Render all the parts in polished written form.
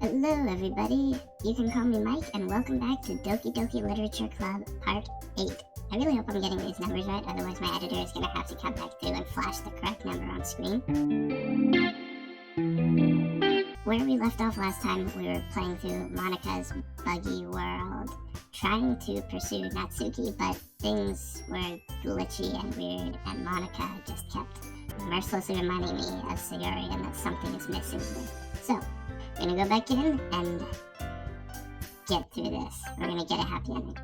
Hello everybody, you can call me Mike and welcome back to Doki Doki Literature Club Part 8. I really hope I'm getting these numbers right, otherwise my editor is going to have to come back through and flash the correct number on screen. Where we left off last time, we were playing through Monika's buggy world, trying to pursue Natsuki, but things were glitchy and weird, and Monika just kept mercilessly reminding me of Sayori and that something is missing here. So, we're gonna go back in and get through this. We're gonna get a happy ending.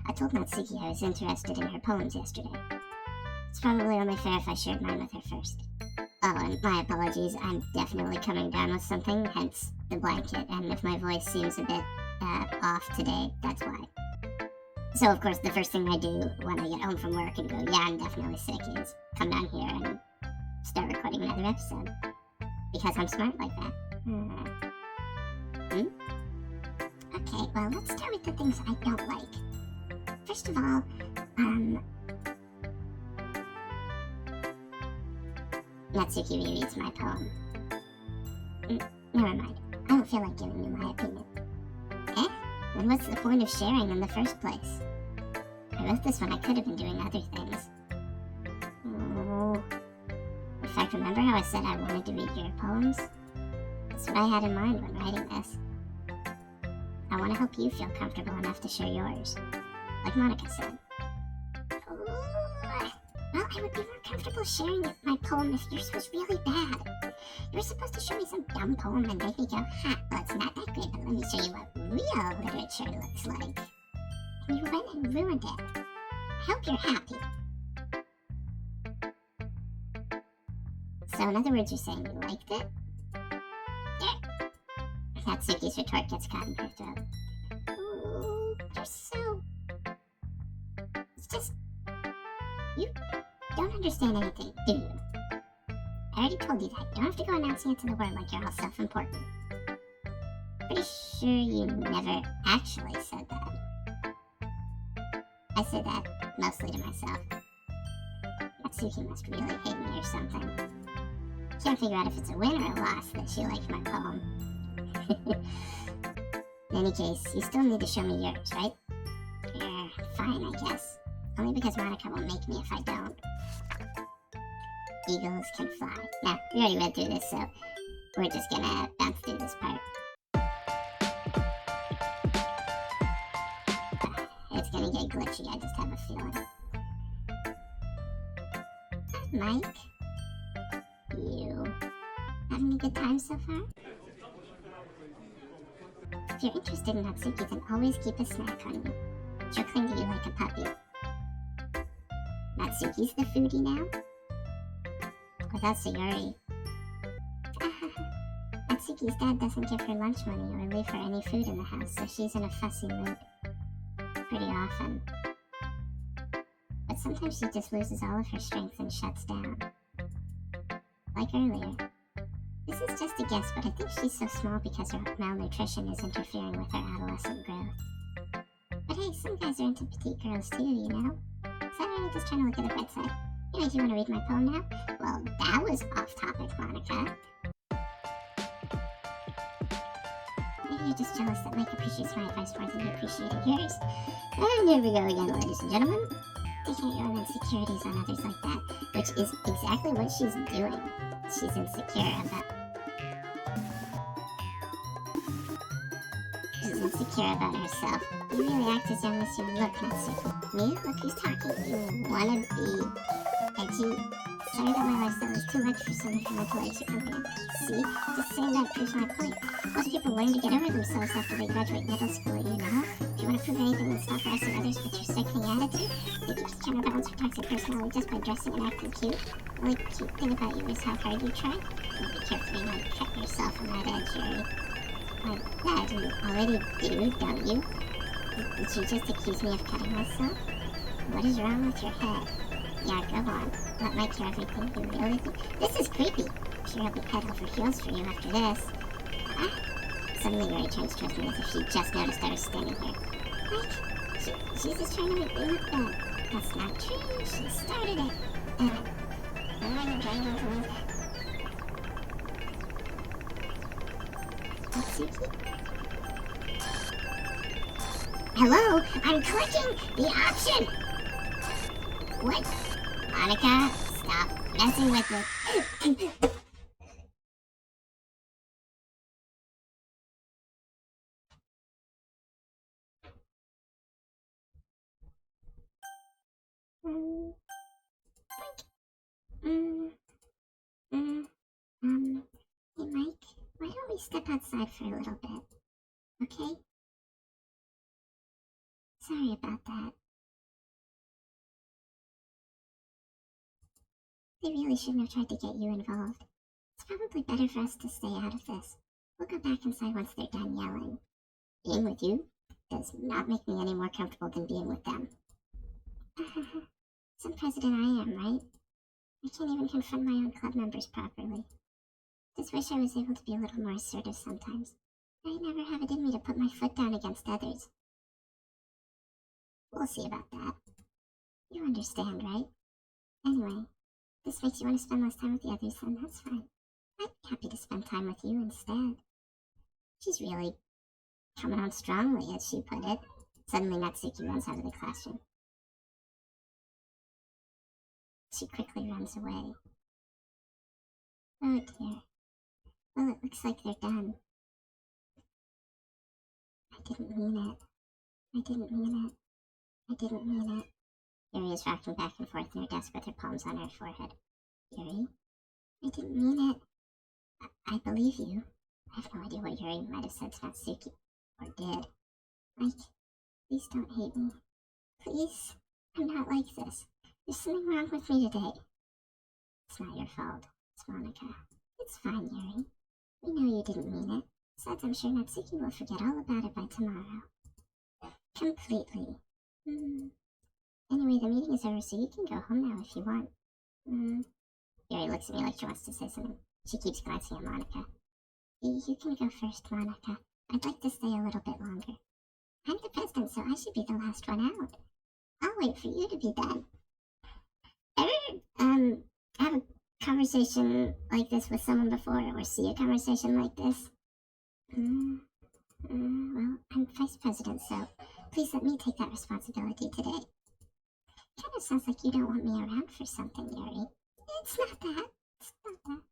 I told Natsuki I was interested in her poems yesterday. It's probably only fair if I shared mine with her first. Oh, and my apologies, I'm definitely coming down with something, hence the blanket, and if my voice seems a bit off today, that's why. So, of course, the first thing I do when I get home from work and go, yeah, I'm definitely sick, is come down here and start recording another episode. Because I'm smart like that. Okay, well, let's start with the things I don't like. First of all, Natsuki rereads my poem. Never mind. I don't feel like giving you my opinion. Eh? Then what's the point of sharing in the first place? I wrote this when I could have been doing other things. Oh. In fact, remember how I said I wanted to read your poems? That's what I had in mind when writing this. I want to help you feel comfortable enough to share yours. Like Monika said. Well, I would be more comfortable sharing my poem if yours was really bad. You were supposed to show me some dumb poem and make me go, ha, well, it's not that great, but let me show you what real literature looks like. And you went and ruined it. I hope you're happy. So in other words, you're saying you liked it? Yeah. Natsuki's retort gets caught in her throat. Ooh, you're so... It's just... You don't understand anything, do you? I already told you that. You don't have to go announcing it to the world like you're all self-important. Pretty sure you never actually said that. I said that mostly to myself. Natsuki must really hate me or something. Can't figure out if it's a win or a loss that she liked my poem. In any case, you still need to show me yours, right? Yeah, fine, I guess. Only because Monika will make me if I don't. Eagles can fly. Now, we already read through this, so we're just gonna bounce through this part. It's gonna get glitchy, I just have a feeling. Mike? You having a good time so far? If you're interested in Natsuki, then always keep a snack on you. She'll cling to you like a puppy. Natsuki's the foodie now? Without Sayori. Natsuki's dad doesn't give her lunch money or leave her any food in the house, so she's in a fussy mood. Pretty often. But sometimes she just loses all of her strength and shuts down. Like earlier. This is just a guess, but I think she's so small because her malnutrition is interfering with her adolescent growth. But hey, some guys are into petite girls too, you know? Is that right? Just trying to look at the bright side. Anyway, do you want to read my poem now? Well, that was off topic, Monika. Maybe you're just jealous that Mike appreciates my advice more than you appreciated yours. And here we go again, ladies and gentlemen. Taking your own insecurities on others like that, which is exactly what she's doing. She's insecure about... She's insecure about herself. You really act as young as you look, Natsuki. Me? Look who's talking. You wanna be edgy? Sorry that my lifestyle is too much for someone from mental age to comprehend. See? Just saying that proves my point. Most people learn to get over themselves after they graduate middle school, you know? If you want to prove anything, then stop harassing others with your sickening attitude. You can just counterbalance your toxic personality just by dressing and acting cute. The only cute thing about you is how hard you try. Well, be careful you don't cut yourself on that edge, Yuri. That you already do, don't you? Did you just accuse me of cutting myself? What is wrong with your head? Yeah, go on. Let Mike hear everything. You really think... This is creepy. I'm sure I'll be head over heels for you after this. Suddenly Yuri turns towards me as if she just noticed I was standing here. Mike, she's just trying to make me look bad. That's not true. She started it. I'm trying to Natsuki? Hello? I'm clicking the option! What? Monika, stop messing with it. Hey Mike, why don't we step outside for a little bit, okay? Sorry about that. They really shouldn't have tried to get you involved. It's probably better for us to stay out of this. We'll go back inside once they're done yelling. Being with you does not make me any more comfortable than being with them. Some president I am, right? I can't even confront my own club members properly. Just wish I was able to be a little more assertive sometimes. I never have it in me to put my foot down against others. We'll see about that. You understand, right? Anyway, if this makes you want to spend less time with the others, then that's fine. I'd be happy to spend time with you instead. She's really coming on strongly, as she put it. Suddenly Natsuki runs out of the classroom. She quickly runs away. Oh dear. Well, it looks like they're done. I didn't mean it. I didn't mean it. I didn't mean it. Yuri is rocking back and forth in her desk with her palms on her forehead. Yuri? I didn't mean it. I believe you. I have no idea what Yuri might have said to Natsuki. Or did. Mike, please don't hate me. Please? I'm not like this. There's something wrong with me today. It's not your fault. It's Monika. It's fine, Yuri. We know you didn't mean it. Besides, I'm sure Natsuki will forget all about it by tomorrow. Completely. Anyway, the meeting is over, so you can go home now if you want. Yuri looks at me like she wants to say something. She keeps glancing at Monika. You can go first, Monika. I'd like to stay a little bit longer. I'm the president, so I should be the last one out. I'll wait for you to be done. Ever, have a conversation like this with someone before, or see a conversation like this? Well, I'm vice president, so please let me take that responsibility today. Kind of sounds like you don't want me around for something, Yuri. It's not that. It's not that.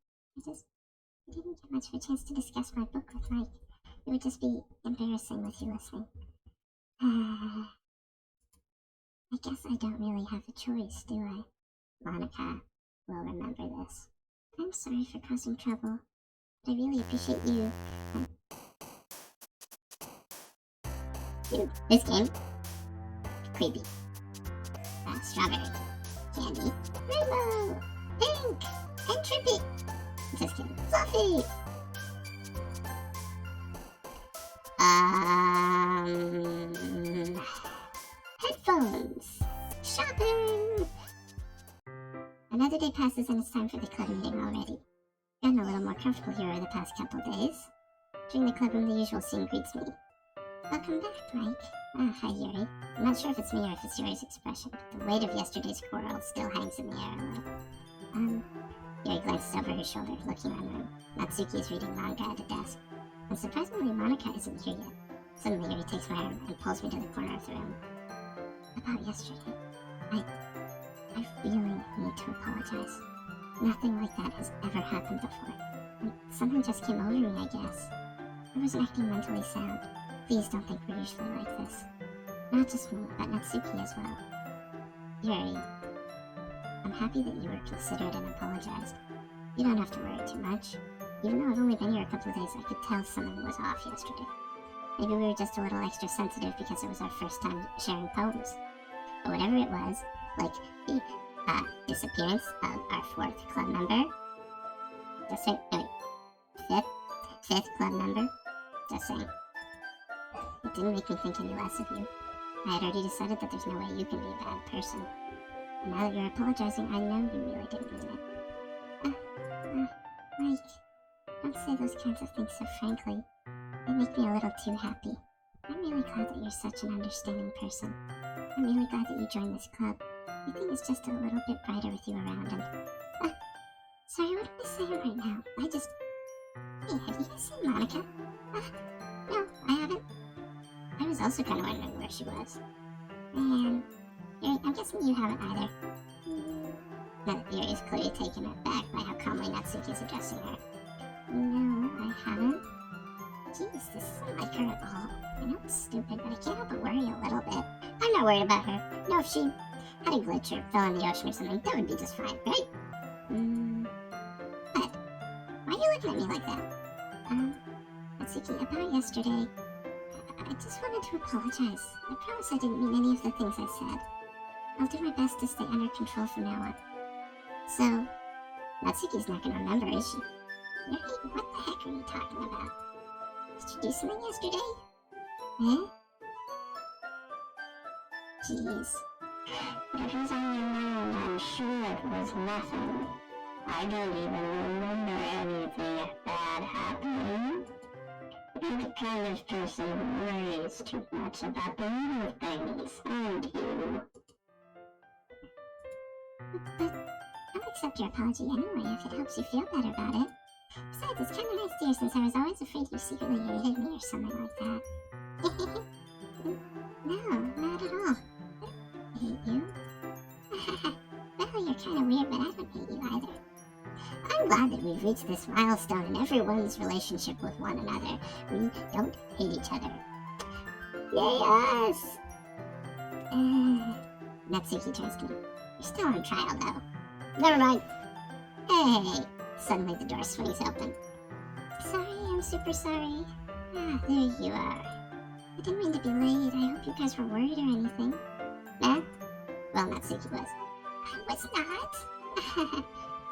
I didn't get much of a chance to discuss my book with Mike. It would just be embarrassing with you listening. I guess I don't really have a choice, do I? Monika will remember this. I'm sorry for causing trouble, but I really appreciate you. Dude, this game, creepy. Strawberry, candy, rainbow, pink, and trippy. Just kidding. Fluffy. Headphones. Shopping. Another day passes and it's time for the club meeting already. Gotten a little more comfortable here over the past couple days. During the club room, the usual scene greets me. Welcome back, Mike. Hi, Yuri. I'm not sure if it's me or if it's Yuri's expression. The weight of yesterday's quarrel still hangs in the air a little. Yuri glances over her shoulder, looking around the room. Natsuki is reading manga at a desk. And surprisingly, Monika isn't here yet. Suddenly, Yuri takes my arm and pulls me to the corner of the room. About yesterday, I really need to apologize. Nothing like that has ever happened before. And something just came over me, I guess. I wasn't acting mentally sound. Please don't think we're usually like this. Not just me, but Natsuki as well. Yuri, I'm happy that you were considerate and apologized. You don't have to worry too much. Even though I've only been here a couple of days, I could tell something was off yesterday. Maybe we were just a little extra sensitive because it was our first time sharing poems. But whatever it was, like the disappearance of our fourth club member. Just saying, no, fifth club member. Just saying. It didn't make me think any less of you. I had already decided that there's no way you can be a bad person. And now that you're apologizing, I know you really didn't mean it. Mike, don't say those kinds of things so frankly. They make me a little too happy. I'm really glad that you're such an understanding person. I'm really glad that you joined this club. Everything is just a little bit brighter with you around and... sorry, what am I saying right now? Hey, have you guys seen Monika? No, I haven't. I was also kind of wondering where she was. And Yuri, I'm guessing you haven't either. Now that Yuri is clearly taken aback by how calmly Natsuki is addressing her. No, I haven't. Jeez, this isn't like her at all. I know it's stupid, but I can't help but worry a little bit. I'm not worried about her. No, if she had a glitch or fell in the ocean or something, that would be just fine, right? But why are you looking at me like that? Natsuki, about yesterday, I just wanted to apologize. I promise I didn't mean any of the things I said. I'll do my best to stay under control from now on. So, Natsuki's not gonna remember, is she? Yuri, what the heck are you talking about? Did you do something yesterday? Eh? Jeez. If it's on your mind, I'm sure it was nothing. I don't even remember anything bad happening. You're the kind of person who worries too much about the little things, aren't you? But I'll accept your apology anyway if it helps you feel better about it. Besides, it's kind of nice, dear, since I was always afraid you secretly hated me or something like that. No, not at all. I hate you? Well, you're kind of weird, but I don't hate you either. I'm glad that we've reached this milestone in everyone's relationship with one another. We don't hate each other. Yay us! Natsuki turns to me. You're still on trial, though. Never mind. Hey! Suddenly the door swings open. Sorry, I'm super sorry. Ah, there you are. I didn't mean to be late. I hope you guys were worried or anything. Nah? Well, Natsuki was. I was not.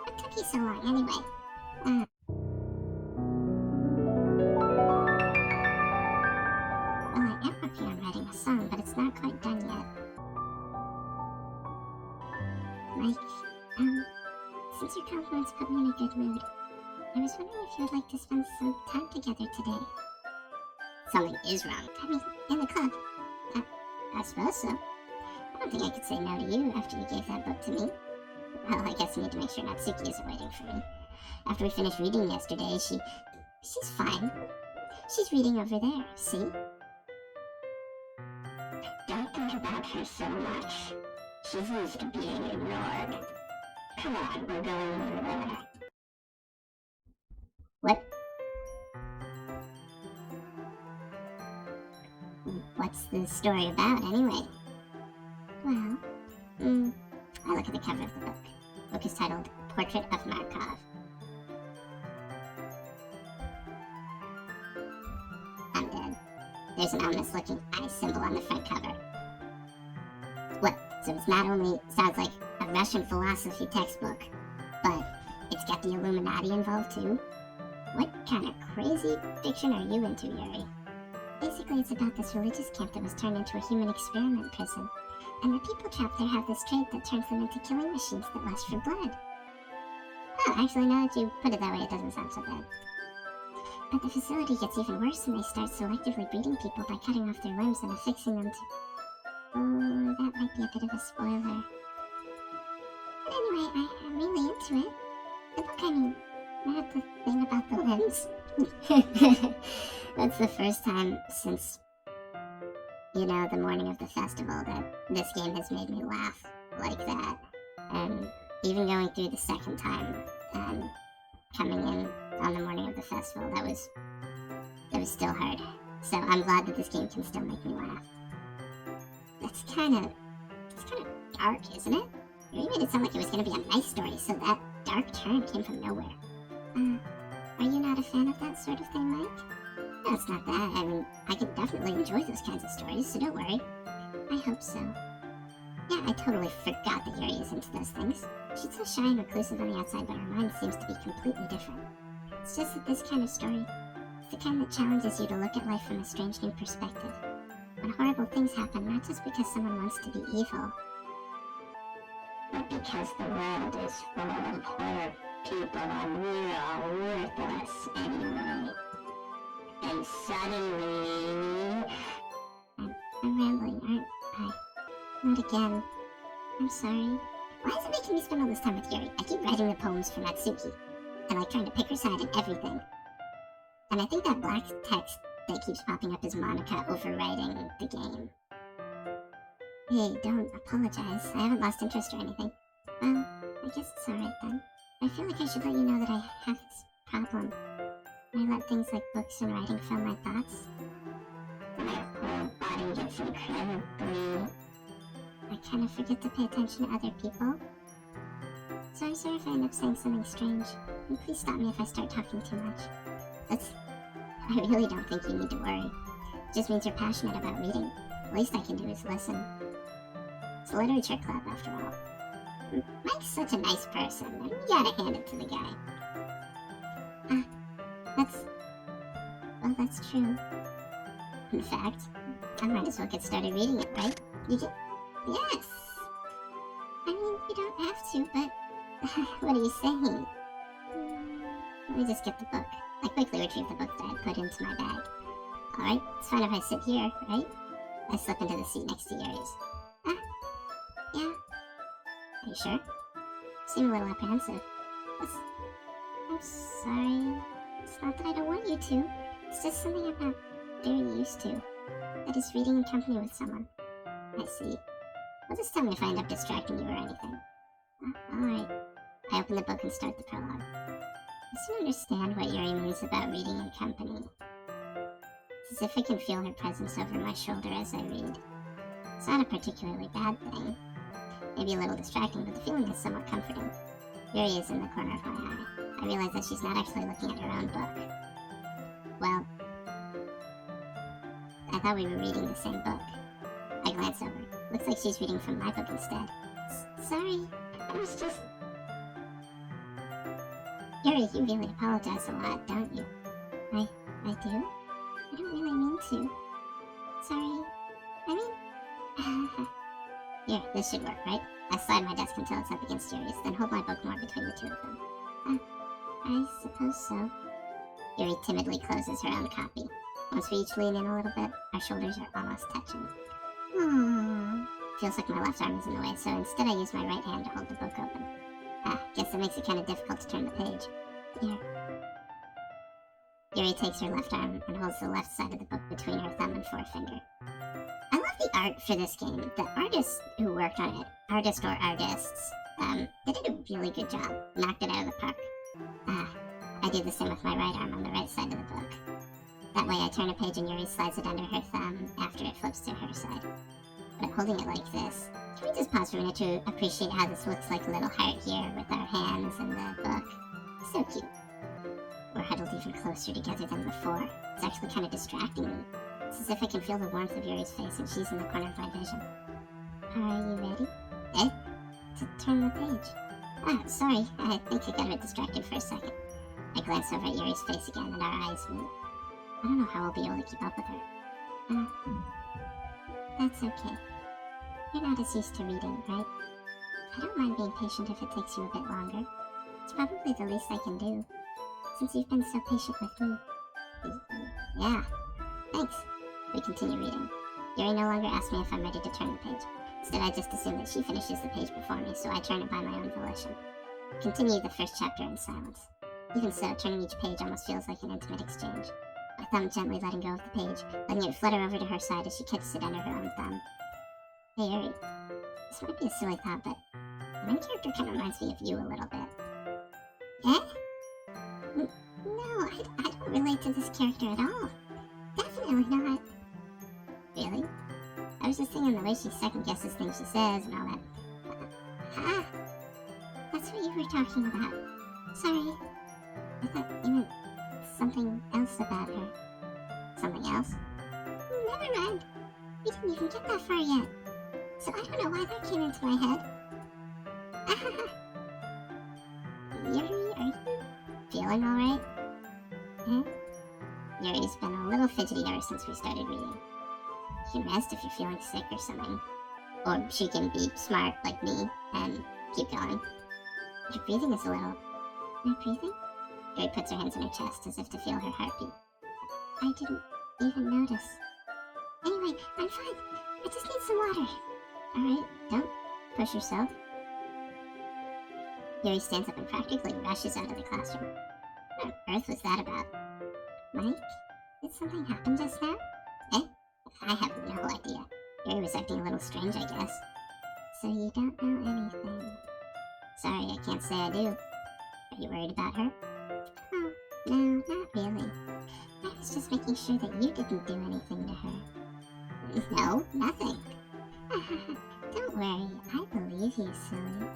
What took you so long, anyway? Well, I am working on writing a song, but it's not quite done yet. Mike, since your compliments put me in a good mood, I was wondering if you would like to spend some time together today. Something is wrong. I mean, in the club. I suppose so. I don't think I could say no to you after you gave that book to me. Well, I guess I need to make sure Natsuki isn't waiting for me. After we finished reading yesterday, she's fine. She's reading over there, see? Don't think about her so much. She's used to being ignored. Come on, we're going over there. What? What's the story about, anyway? Well, I look at the cover of the book. The book is titled Portrait of Markov. I'm dead. There's an ominous-looking eye symbol on the front cover. What? So it's not only sounds like a Russian philosophy textbook, but it's got the Illuminati involved too? What kind of crazy fiction are you into, Yuri? Basically, it's about this religious camp that was turned into a human experiment prison. And the people trapped there have this trait that turns them into killing machines that lust for blood. Oh, actually, now that you put it that way, it doesn't sound so bad. But the facility gets even worse and they start selectively breeding people by cutting off their limbs and affixing them to... Oh, that might be a bit of a spoiler. But anyway, I'm really into it. The book, I mean, not the thing about the limbs. That's the first time since, you know, the morning of the festival that this game has made me laugh like that. And even going through the second time, coming in on the morning of the festival, that was still hard. So I'm glad that this game can still make me laugh. It's kind of dark, isn't it? You made it sound like it was going to be a nice story, so that dark turn came from nowhere. Are you not a fan of that sort of thing, Mike? No, it's not that. I mean, I can definitely enjoy those kinds of stories, so don't worry. I hope so. Yeah, I totally forgot that Yuri is into those things. She's so shy and reclusive on the outside, but her mind seems to be completely different. It's just that this kind of story, it's the kind that challenges you to look at life from a strange new perspective. When horrible things happen, not just because someone wants to be evil, but because the world is full of horror people and we're all worthless anyway. And suddenly... I'm rambling, aren't I? Not again. I'm sorry. Why is it making me spend all this time with Yuri? I keep writing the poems for Natsuki, and like trying to pick her side and everything. And I think that black text that keeps popping up is Monika overwriting the game. Hey, don't apologize. I haven't lost interest or anything. Well, I guess it's alright then. I feel like I should let you know that I have this problem. I let things like books and writing fill my thoughts. My whole body gets incredibly... I kind of forget to pay attention to other people. So I'm sorry if I end up saying something strange. And please stop me if I start talking too much. I really don't think you need to worry. It just means you're passionate about reading. The least I can do is listen. It's a literature club, after all. Mike's such a nice person, and you gotta hand it to the guy. That's true. In fact, I might as well get started reading it, right? You get... Yes! I mean, you don't have to, but... What are you saying? Let me just get the book. I quickly retrieve the book that I put into my bag. Alright, it's fine if I sit here, right? I slip into the seat next to Yuri's. Yeah. Are you sure? You seem a little apprehensive. I'm sorry. It's not that I don't want you to. It's just something I'm not very used to. That is reading in company with someone. I see. Well, just tell me if I end up distracting you or anything. Alright. I open the book and start the prologue. I still understand what Yuri means about reading in company. It's as if I can feel her presence over my shoulder as I read. It's not a particularly bad thing. Maybe a little distracting, but the feeling is somewhat comforting. Yuri is in the corner of my eye. I realize that she's not actually looking at her own book. Well, I thought we were reading the same book. I glance over. Looks like she's reading from my book instead. Sorry. I was just... Yuri, you really apologize a lot, don't you? I do? I don't really mean to. Sorry. I mean... Here, this should work, right? I slide my desk until it's up against Yuri's, then hold my book more between the two of them. I suppose so. Yuri timidly closes her own copy. Once we each lean in a little bit, our shoulders are almost touching. Feels like my left arm is in the way, so instead I use my right hand to hold the book open. Guess it makes it kind of difficult to turn the page. Here. Yuri takes her left arm and holds the left side of the book between her thumb and forefinger. I love the art for this game. The artists who worked on it, artist or artists, they did a really good job. Knocked it out of the park. I do the same with my right arm on the right side of the book. That way I turn a page and Yuri slides it under her thumb after it flips to her side. But I'm holding it like this. Can we just pause for a minute to appreciate how this looks like a little heart here with our hands and the book? So cute. We're huddled even closer together than before. It's actually kind of distracting me. It's as if I can feel the warmth of Yuri's face and she's in the corner of my vision. Are you ready? To turn the page. Sorry. I think I got a bit distracted for a second. I glance over at Yuri's face again and our eyes meet. I don't know how I'll be able to keep up with her. That's okay. You're not as used to reading, right? I don't mind being patient if it takes you a bit longer. It's probably the least I can do, since you've been so patient with me. Yeah, thanks. We continue reading. Yuri no longer asks me if I'm ready to turn the page. Instead, I just assume that she finishes the page before me, so I turn it by my own volition. Continue the first chapter in silence. Even so, turning each page almost feels like an intimate exchange. My thumb gently letting go of the page, letting it flutter over to her side as she catches it under her own thumb. Hey, Yuri. This might be a silly thought, but the main character kind of reminds me of you a little bit. No, I don't relate to this character at all. Definitely not. Really? I was just thinking the way she second guesses things she says and all that. That's what you were talking about. Sorry. I thought you meant something else about her. Something else? Never mind. We didn't even get that far yet. So I don't know why that came into my head. Yuri, are you feeling alright? Yuri's been a little fidgety ever since we started reading. You can rest if you're feeling sick or something. Or she can be smart like me and keep going. Your breathing is a little... My breathing? Yuri puts her hands on her chest as if to feel her heartbeat. I didn't even notice. Anyway, I'm fine. I just need some water. Alright, don't push yourself. Yuri stands up and practically rushes out of the classroom. What on earth was that about? Mike, did something happen just now? Eh? I have no idea. Yuri was acting a little strange, I guess. So you don't know anything. Sorry, I can't say I do. Are you worried about her? Oh, no, not really. I was just making sure that you didn't do anything to her. No, nothing. Don't worry, I believe you, silly.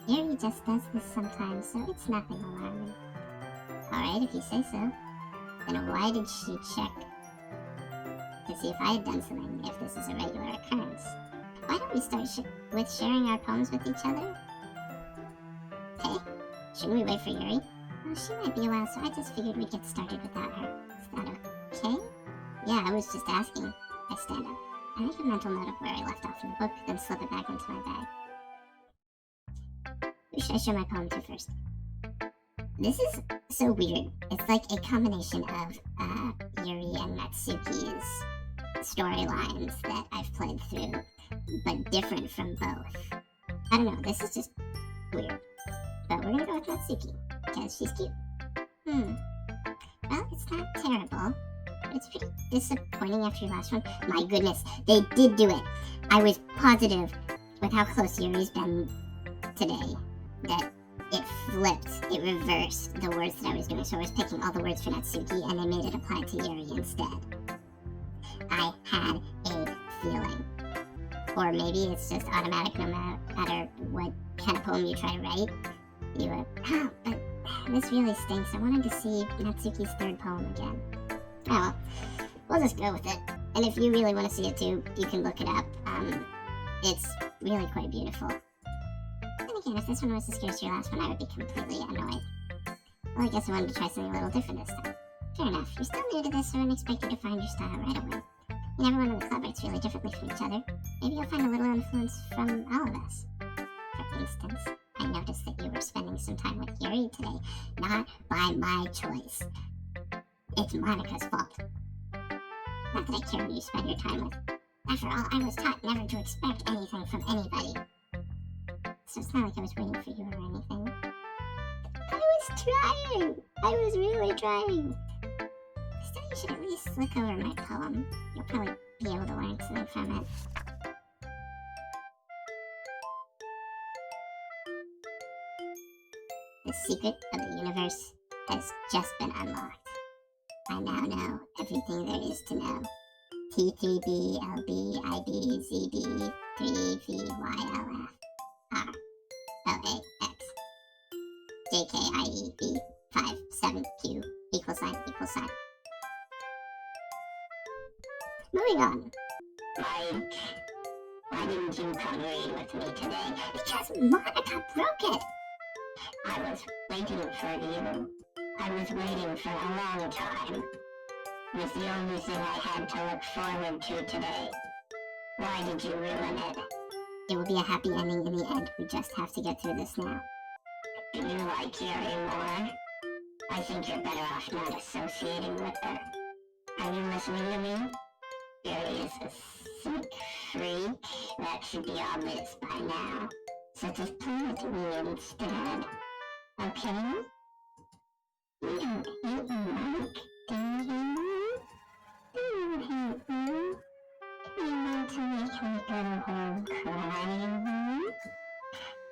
Yuri just does this sometimes, so it's nothing alarming. Alright, if you say so. Then why did she check to see if I had done something, if this is a regular occurrence? Why don't we start with sharing our poems with each other? Hey, shouldn't we wait for Yuri? Well, she might be a while, so I just figured we'd get started without her. Is that okay? Yeah, I was just asking. I stand up. I make a mental note of where I left off in the book, then slip it back into my bag. Who should I show my poem to first? This is so weird. It's like a combination of Yuri and Natsuki's storylines that I've played through, but different from both. I don't know, this is just weird. But we're gonna go with Natsuki, because she's cute. Well, it's not terrible. It's pretty disappointing after your last one. My goodness, they did do it. I was positive, with how close Yuri's been today, that it flipped, it reversed the words that I was doing. So I was picking all the words for Natsuki, and they made it apply to Yuri instead. I had a feeling. Or maybe it's just automatic no matter what kind of poem you try to write. You were, but this really stinks. I wanted to see Natsuki's third poem again. Oh well, we'll just go with it. And if you really want to see it too, you can look it up. It's really quite beautiful. And again, if this one was as scary as your last one, I would be completely annoyed. Well, I guess I wanted to try something a little different this time. Fair enough, you're still new to this, so I wouldn't expect you to find your style right away. And everyone in the club writes really differently from each other. Maybe you'll find a little influence from all of us. For instance, I noticed that you were spending some time with Yuri today, not by my choice. It's Monika's fault. Not that I care who you spend your time with. After all, I was taught never to expect anything from anybody. So it's not like I was waiting for you or anything. I was trying! I was really trying! Still, you should at least look over my poem. You'll probably be able to learn something from it. The secret of the universe has just been unlocked. I now know everything there is to know. T3B, LB, IB, ZB, 3VYLF, R, LAX, JKIEB, 5, 7, Q, equal sign. Moving on. Mike, why didn't you come read with me today? Because Monika broke it! I was waiting for you. I was waiting for a long time. It was the only thing I had to look forward to today. Why did you ruin it? It will be a happy ending in the end. We just have to get through this now. Do you like Yuri more? I think you're better off not associating with her. Are you listening to me? Yuri is a sick freak. That should be obvious by now. So just play with me instead. Okay? You don't hate me, Mike, do you? Do you hate me? You want to make me go home crying?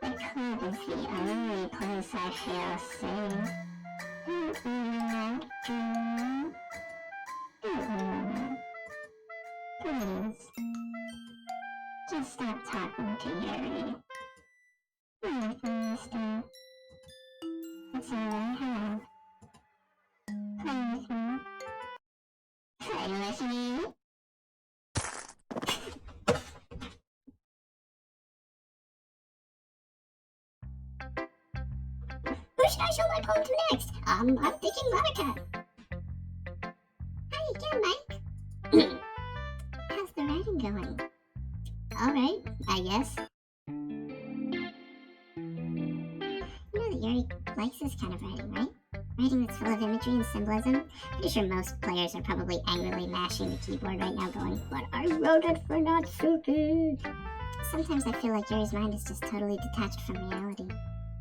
The club is the only place I feel safe. Don't you like dreaming? Please. Just stop talking to Yuri. Please stop. That's all I have. Play with me. Play with me. Who should I show my poem to next? I'm thinking Monika. Hi again, Mike. How's the writing going? Alright, I guess. You know that Yuri likes this kind of writing, right? Writing that's full of imagery and symbolism. Pretty sure most players are probably angrily mashing the keyboard right now going, but I wrote it for Natsuki. Sometimes I feel like Yuri's mind is just totally detached from reality.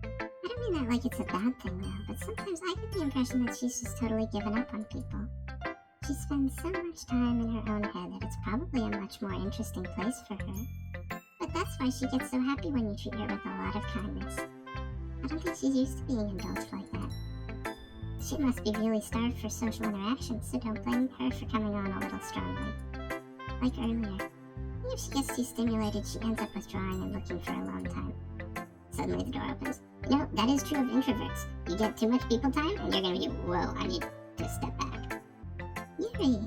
I don't mean that like it's a bad thing though, but sometimes I get the impression that she's just totally given up on people. She spends so much time in her own head that it's probably a much more interesting place for her. But that's why she gets so happy when you treat her with a lot of kindness. I don't think she's used to being indulged like that. She must be really starved for social interaction, so don't blame her for coming on a little strongly. Like earlier. If she gets too stimulated, she ends up withdrawing and looking for alone time. Suddenly the door opens. You know, that is true of introverts. You get too much people time, and you're gonna be, whoa, I need to step back. Yuri,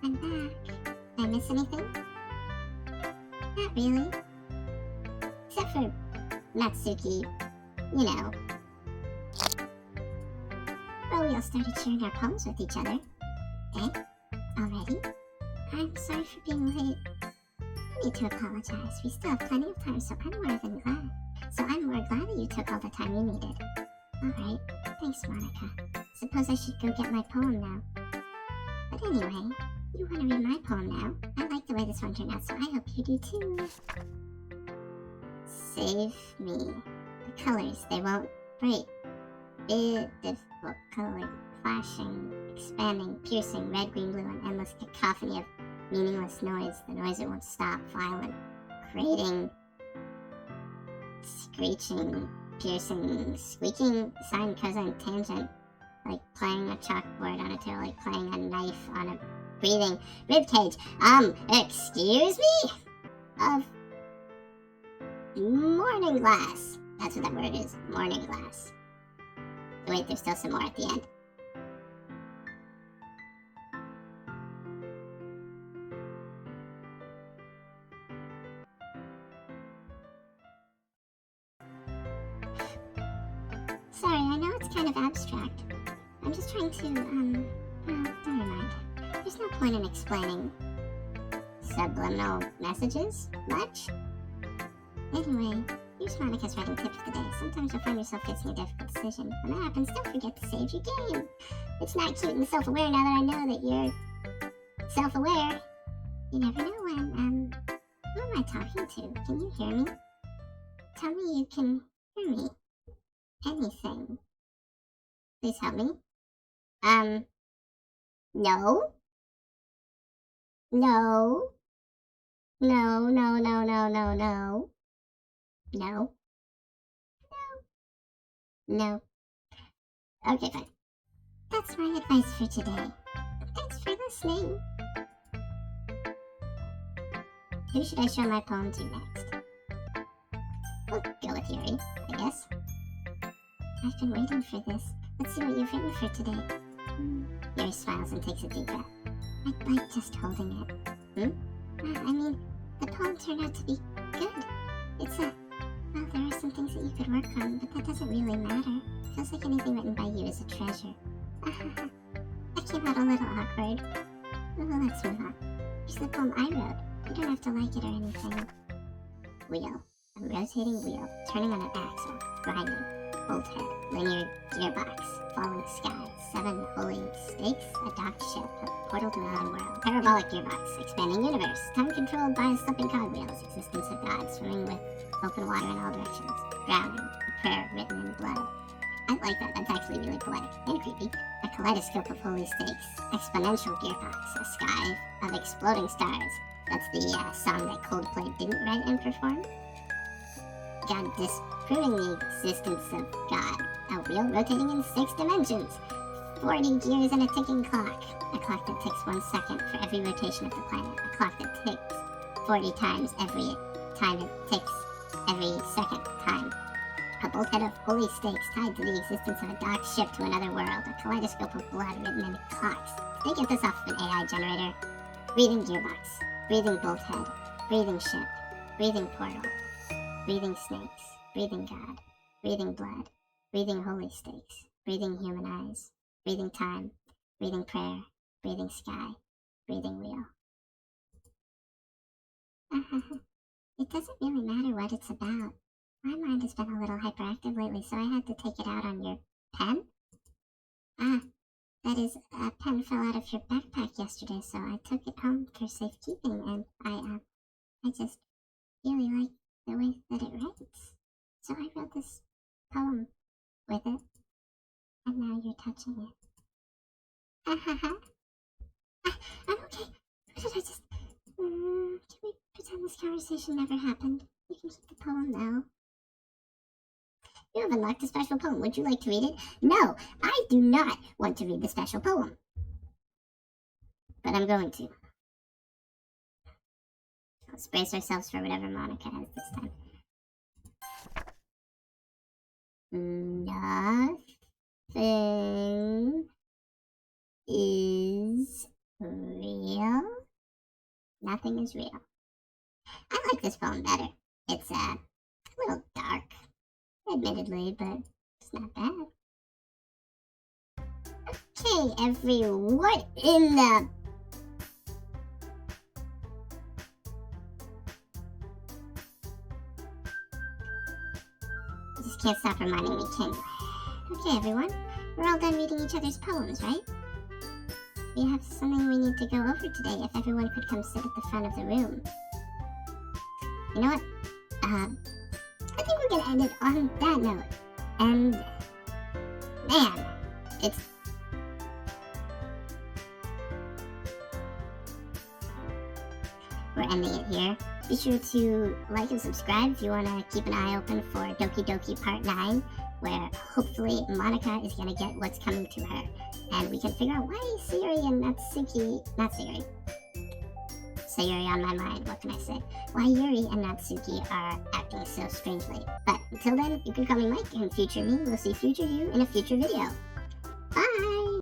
I'm back. Did I miss anything? Not really. Except for Natsuki, you know. Well, we all started sharing our poems with each other. Eh? Already? I'm sorry for being late. No need to apologize. We still have plenty of time, so I'm more than glad. I'm more glad that you took all the time you needed. Alright, thanks, Monika. Suppose I should go get my poem now. But anyway, you want to read my poem now? I like the way this one turned out, so I hope you do too. Save me. The colors, they won't break. Beautiful color, flashing, expanding, piercing, red, green, blue, an endless cacophony of meaningless noise. The noise it won't stop, violent, grating, screeching, piercing, squeaking, sine, cosine, tangent, like playing a chalkboard on a table, like playing a knife on a breathing ribcage. Excuse me? Of morning glass. That's what that word is, morning glass. Wait, there's still some more at the end. Sorry, I know it's kind of abstract. I'm just trying to, well, never mind. There's no point in explaining subliminal messages much. Anyway, here's Monika's writing tip of the day. Sometimes you'll find yourself facing a difficult decision. When that happens, don't forget to save your game. It's not cute and self-aware now that I know that you're self-aware. You never know when, who am I talking to? Can you hear me? Tell me you can hear me. Anything. Please help me. No. No. No, no, no, no, no, no. No. No. Okay, fine. That's my advice for today. Thanks for listening. Who should I show my poem to next? We'll go with Yuri, I guess. I've been waiting for this. Let's see what you've written for today. Yuri smiles and takes a deep breath. I'd like just holding it. I mean, the poem turned out to be good. It's well, there are some things that you could work on, but that doesn't really matter. Feels like anything written by you is a treasure. That came out a little awkward. Well, let's move on. Here's the poem I wrote. You don't have to like it or anything. Wheel. A rotating wheel, turning on an axle, grinding, bolt head, linear gearbox, falling sky, 7 holy stakes, a docked ship, a portal to another world, parabolic gearbox, expanding universe, time controlled by slipping cogwheels, existence of God, swimming with open water in all directions, drowning, a prayer written in blood. I like that, that's actually really poetic and creepy. A kaleidoscope of holy stakes, exponential gearbox, a sky of exploding stars. That's the song that Coldplay didn't write and perform. God disproving the existence of God. A wheel rotating in 6 dimensions. 40 gears and a ticking clock. A clock that ticks 1 second for every rotation of the planet. A clock that ticks 40 times every time it ticks every second time. A bulkhead of holy stakes tied to the existence of a docked ship to another world. A kaleidoscope of blood written in clocks. They get this off of an AI generator. Breathing gearbox. Breathing bulkhead. Breathing ship. Breathing portal. Breathing snakes, breathing God, breathing blood, breathing holy stakes, breathing human eyes, breathing time, breathing prayer, breathing sky, breathing wheel. It doesn't really matter what it's about. My mind has been a little hyperactive lately, so I had to take it out on your pen. That is, a pen fell out of your backpack yesterday, so I took it home for safekeeping, and I just really like the way that it writes. So I wrote this poem with it. And now you're touching it. Ha ha ha. I'm okay. What did I just... can we pretend this conversation never happened? You can keep the poem now. You have unlocked a special poem. Would you like to read it? No, I do not want to read the special poem. But I'm going to. Let's brace ourselves for whatever Monika has this time. Nothing is real. Nothing is real. I like this poem better. It's a little dark, admittedly, but it's not bad. Okay, what in the... You just can't stop reminding me, can you? Okay, everyone, we're all done reading each other's poems, right? We have something we need to go over today. If everyone could come sit at the front of the room. You know what? I think we're gonna end it on that note. And man, it's... We're ending it here. Be sure to like and subscribe if you want to keep an eye open for Doki Doki Part 9, where hopefully Monika is going to get what's coming to her. And we can figure out why Sayori and Sayori on my mind, what can I say? Why Yuri and Natsuki are acting so strangely. But until then, you can call me Mike, and future me will see future you in a future video.